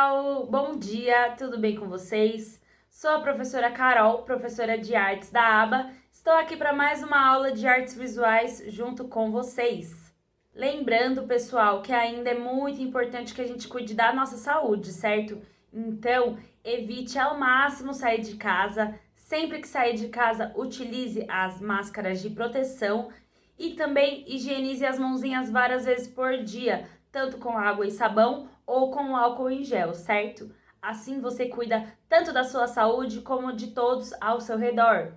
pessoal! Bom dia, tudo bem com vocês? Sou a professora Carol, professora de artes da ABA. Estou aqui para mais uma aula de artes visuais junto com vocês. Lembrando, pessoal, que ainda é muito importante que a gente cuide da nossa saúde, certo? Então, evite ao máximo sair de casa. Sempre que sair de casa, utilize as máscaras de proteção e também higienize as mãozinhas várias vezes por dia, tanto com água e sabão ou com álcool em gel, certo? Assim você cuida tanto da sua saúde como de todos ao seu redor.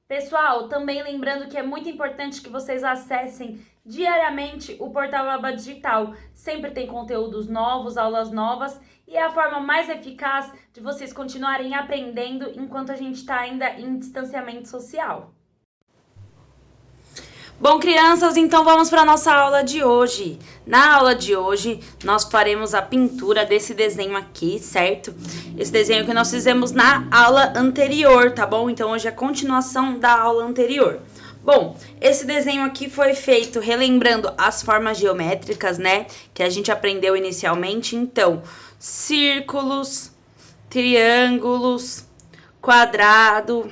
Pessoal, também lembrando que é muito importante que vocês acessem diariamente o portal Aba Digital. Sempre tem conteúdos novos, aulas novas e é a forma mais eficaz de vocês continuarem aprendendo enquanto a gente está ainda em distanciamento social. Bom, crianças, então vamos para a nossa aula de hoje. Na aula de hoje, nós faremos a pintura desse desenho aqui, certo? Esse desenho que nós fizemos na aula anterior, tá bom? Então, hoje é a continuação da aula anterior. Bom, esse desenho aqui foi feito relembrando as formas geométricas, né? Que a gente aprendeu inicialmente. Então, círculos, triângulos, quadrado,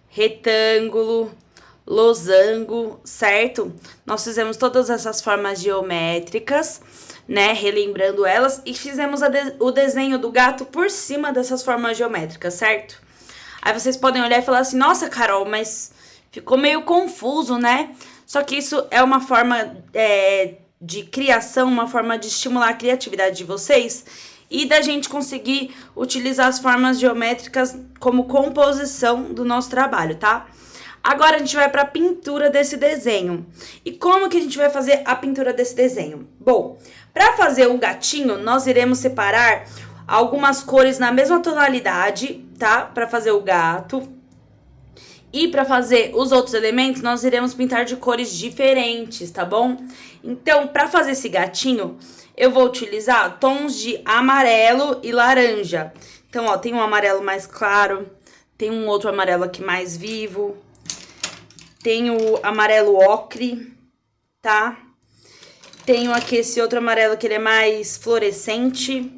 retângulo, losango, certo? Nós fizemos todas essas formas geométricas, né? Relembrando elas e fizemos o desenho do gato por cima dessas formas geométricas, certo? Aí vocês podem olhar e falar assim, nossa, Carol, mas ficou meio confuso, né? Só que isso é uma forma de criação, uma forma de estimular a criatividade de vocês e da gente conseguir utilizar as formas geométricas como composição do nosso trabalho, tá? Agora a gente vai para a pintura desse desenho. E como que a gente vai fazer a pintura desse desenho? Bom, para fazer o gatinho, nós iremos separar algumas cores na mesma tonalidade, tá? Para fazer o gato. E para fazer os outros elementos, nós iremos pintar de cores diferentes, tá bom? Então, para fazer esse gatinho, eu vou utilizar tons de amarelo e laranja. Então, ó, tem um amarelo mais claro, tem um outro amarelo aqui mais vivo. Tenho o amarelo ocre, tá? Tenho aqui esse outro amarelo que ele é mais fluorescente,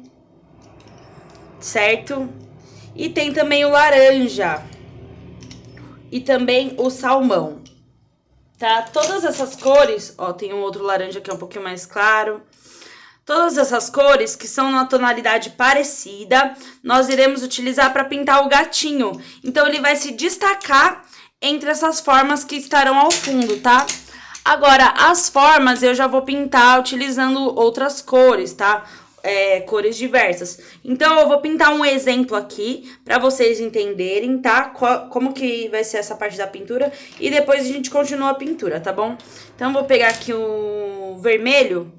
certo? E tem também o laranja e também o salmão, tá? Todas essas cores, ó, tem um outro laranja que é um pouquinho mais claro. Todas essas cores que são na tonalidade parecida, nós iremos utilizar para pintar o gatinho. Então, ele vai se destacar entre essas formas que estarão ao fundo, tá? Agora, as formas eu já vou pintar utilizando outras cores, tá? Cores diversas. Então, eu vou pintar um exemplo aqui para vocês entenderem, tá? Como que vai ser essa parte da pintura. E depois a gente continua a pintura, tá bom? Então, eu vou pegar aqui o vermelho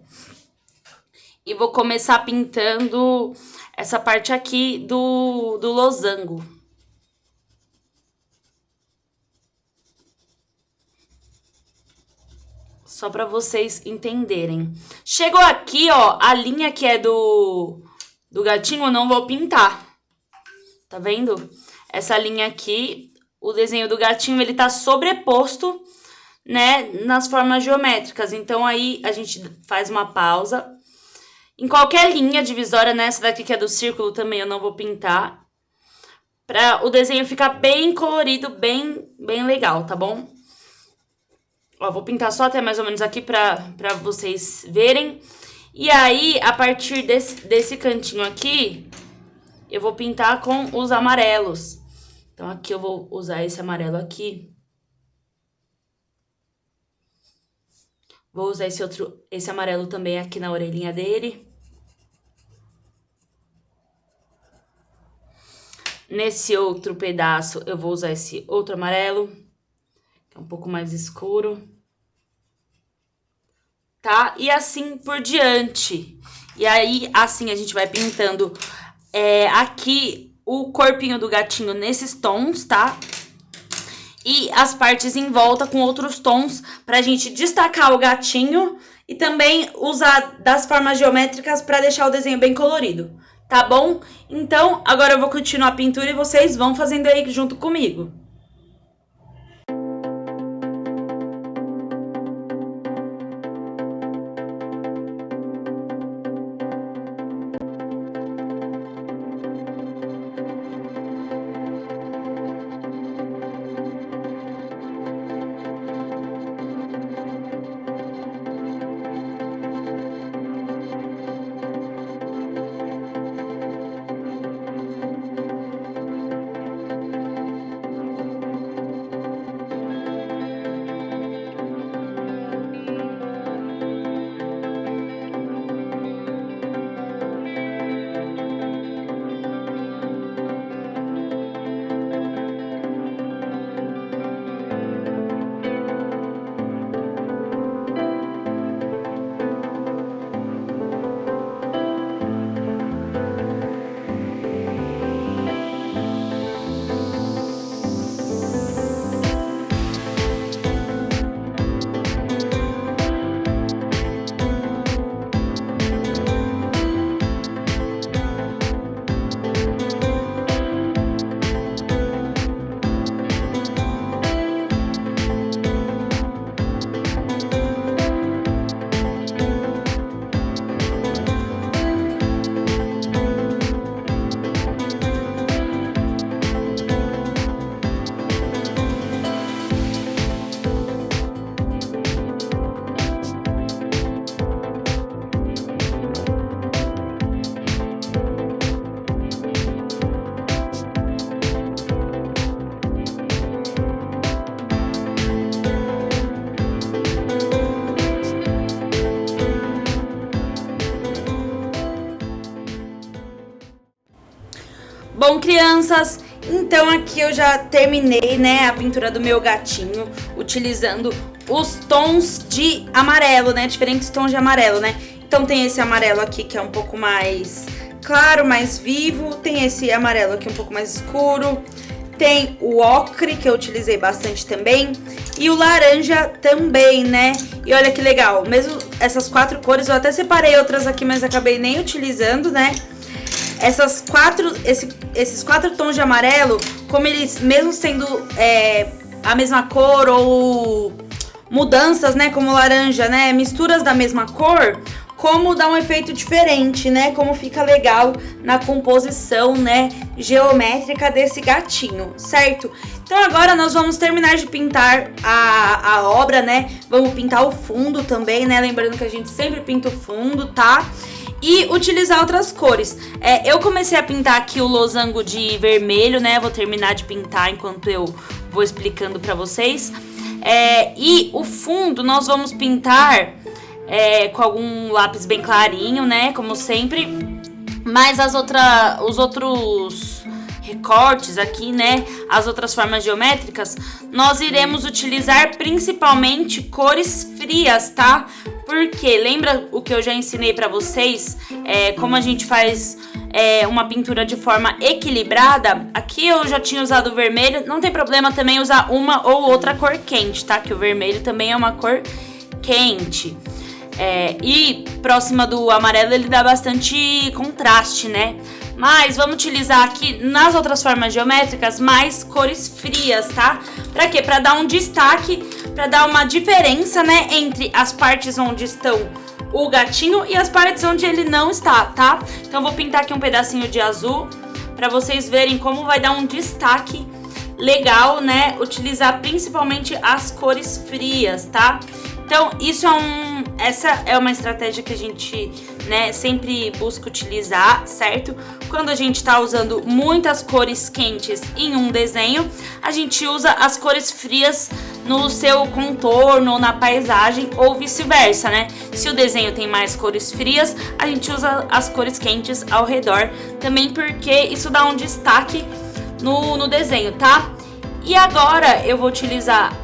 e vou começar pintando essa parte aqui do losango. Só para vocês entenderem. Chegou aqui, ó, a linha que é do gatinho, eu não vou pintar. Tá vendo? Essa linha aqui, o desenho do gatinho, ele tá sobreposto, né, nas formas geométricas. Então, aí, a gente faz uma pausa. Em qualquer linha divisória, né, essa daqui que é do círculo também eu não vou pintar. Pra o desenho ficar bem colorido, bem legal, tá bom? Ó, vou pintar só até mais ou menos aqui pra vocês verem. E aí, a partir desse cantinho aqui, eu vou pintar com os amarelos. Então, aqui eu vou usar esse amarelo aqui. Vou usar esse amarelo também aqui na orelhinha dele. Nesse outro pedaço, eu vou usar esse outro amarelo, que é um pouco mais escuro. Tá? E assim por diante. E aí, assim, a gente vai pintando aqui o corpinho do gatinho nesses tons, tá? E as partes em volta com outros tons pra gente destacar o gatinho e também usar das formas geométricas pra deixar o desenho bem colorido, tá bom? Então, agora eu vou continuar a pintura e vocês vão fazendo aí junto comigo. Bom, crianças, então aqui eu já terminei, né, a pintura do meu gatinho, utilizando os tons de amarelo, né, diferentes tons de amarelo, né. Então tem esse amarelo aqui que é um pouco mais claro, mais vivo, tem esse amarelo aqui um pouco mais escuro, tem o ocre, que eu utilizei bastante também, e o laranja também, né? E olha que legal, mesmo essas 4 cores, eu até separei outras aqui, mas acabei nem utilizando, né? Esses 4 tons de amarelo, como eles, mesmo sendo a mesma cor ou mudanças, né? Como laranja, né? Misturas da mesma cor, como dá um efeito diferente, né? Como fica legal na composição, né, geométrica desse gatinho, certo? Então agora nós vamos terminar de pintar a obra, né? Vamos pintar o fundo também, né? Lembrando que a gente sempre pinta o fundo, tá? E utilizar outras cores. Eu comecei a pintar aqui o losango de vermelho, né? Vou terminar de pintar enquanto eu vou explicando pra vocês. E o fundo nós vamos pintar com algum lápis bem clarinho, né? Como sempre. Mas os outros recortes aqui, né? As outras formas geométricas, nós iremos utilizar principalmente cores frias, tá? Porque lembra o que eu já ensinei pra vocês? Como a gente faz uma pintura de forma equilibrada. Aqui eu já tinha usado o vermelho. Não tem problema também usar uma ou outra cor quente, tá? Que o vermelho também é uma cor quente. E próxima do amarelo ele dá bastante contraste, né? Mas vamos utilizar aqui nas outras formas geométricas mais cores frias, tá? Pra quê? Pra dar um destaque, pra dar uma diferença, né? Entre as partes onde estão o gatinho e as partes onde ele não está, tá? Então vou pintar aqui um pedacinho de azul pra vocês verem como vai dar um destaque legal, né? Utilizar principalmente as cores frias, tá? Então, essa é uma estratégia que a gente, né, sempre busca utilizar, certo? Quando a gente tá usando muitas cores quentes em um desenho, a gente usa as cores frias no seu contorno, na paisagem ou vice-versa, né? Se o desenho tem mais cores frias, a gente usa as cores quentes ao redor, também porque isso dá um destaque no desenho, tá? E agora eu vou utilizar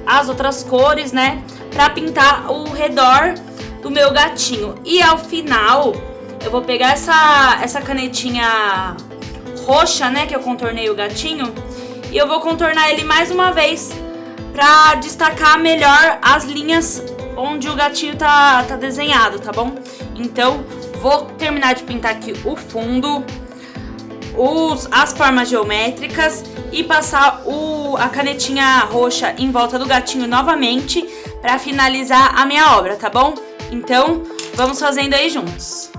as outras cores, né, pra pintar o redor do meu gatinho. E ao final, eu vou pegar essa canetinha roxa, né, que eu contornei o gatinho, e eu vou contornar ele mais uma vez pra destacar melhor as linhas onde o gatinho tá desenhado, tá bom? Então, vou terminar de pintar aqui o fundo, as formas geométricas e passar a canetinha roxa em volta do gatinho novamente para finalizar a minha obra, tá bom? Então, vamos fazendo aí juntos.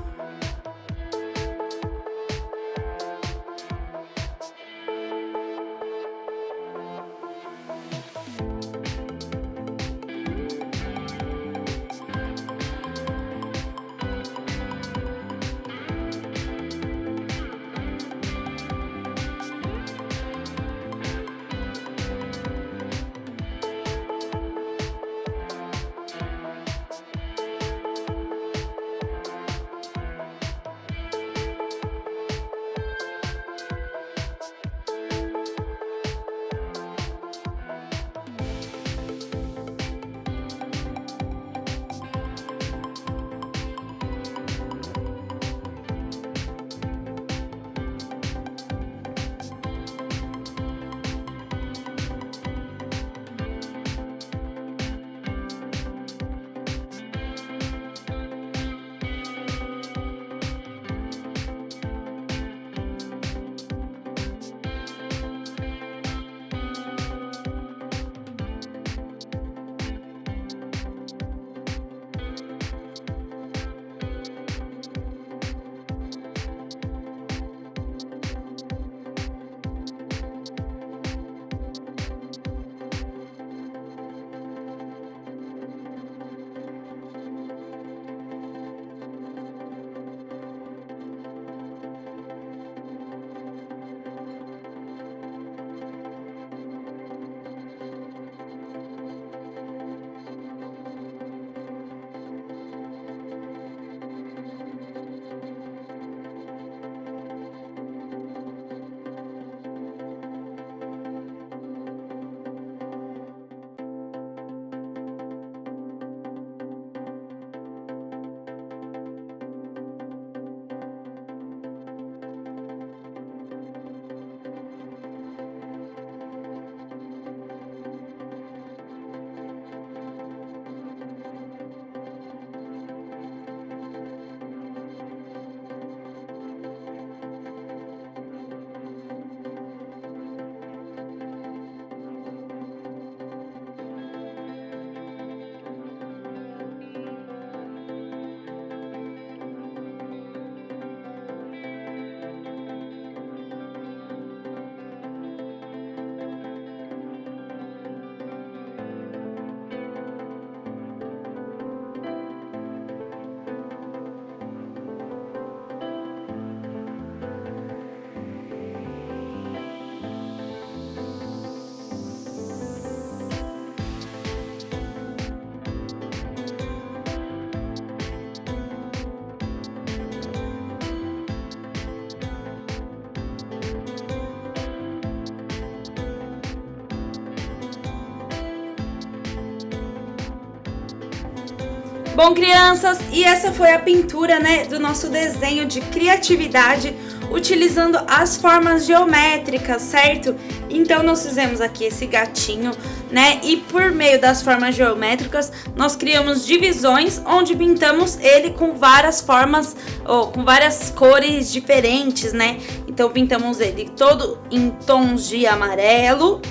Bom, crianças, e essa foi a pintura, né, do nosso desenho de criatividade, utilizando as formas geométricas, certo? Então nós fizemos aqui esse gatinho, né? E por meio das formas geométricas, nós criamos divisões onde pintamos ele com várias formas, ou com várias cores diferentes, né? Então pintamos ele todo em tons de amarelo,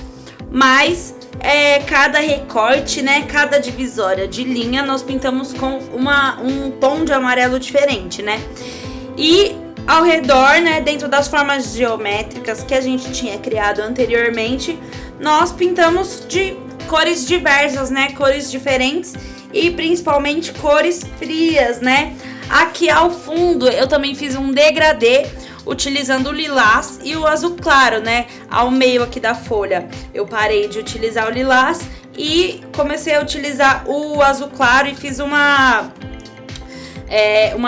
mas cada recorte, né, cada divisória de linha nós pintamos com um tom de amarelo diferente, né? E ao redor, né, dentro das formas geométricas que a gente tinha criado anteriormente, nós pintamos de cores diversas, né, cores diferentes e principalmente cores frias, né? Aqui ao fundo eu também fiz um degradê utilizando o lilás e o azul claro, né? Ao meio aqui da folha eu parei de utilizar o lilás e comecei a utilizar o azul claro e fiz uma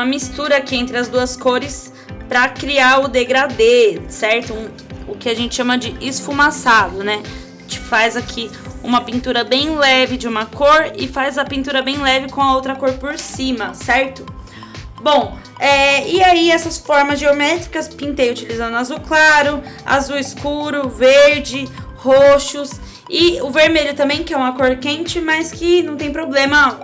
mistura aqui entre as duas cores para criar o degradê, certo? O que a gente chama de esfumaçado, né? A gente faz aqui uma pintura bem leve de uma cor e faz a pintura bem leve com a outra cor por cima, certo? Bom, e aí essas formas geométricas pintei utilizando azul claro, azul escuro, verde, roxos e o vermelho também, que é uma cor quente, mas que não tem problema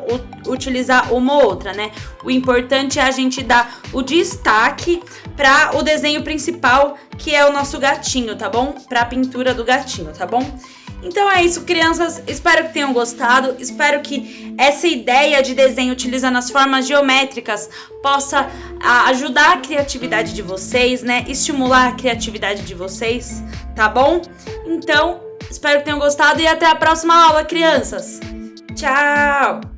utilizar uma ou outra, né? O importante é a gente dar o destaque para o desenho principal, que é o nosso gatinho, tá bom? Para a pintura do gatinho, tá bom? Então é isso, crianças, espero que tenham gostado, espero que essa ideia de desenho utilizando as formas geométricas possa ajudar a criatividade de vocês, né, estimular a criatividade de vocês, tá bom? Então, espero que tenham gostado e até a próxima aula, crianças! Tchau!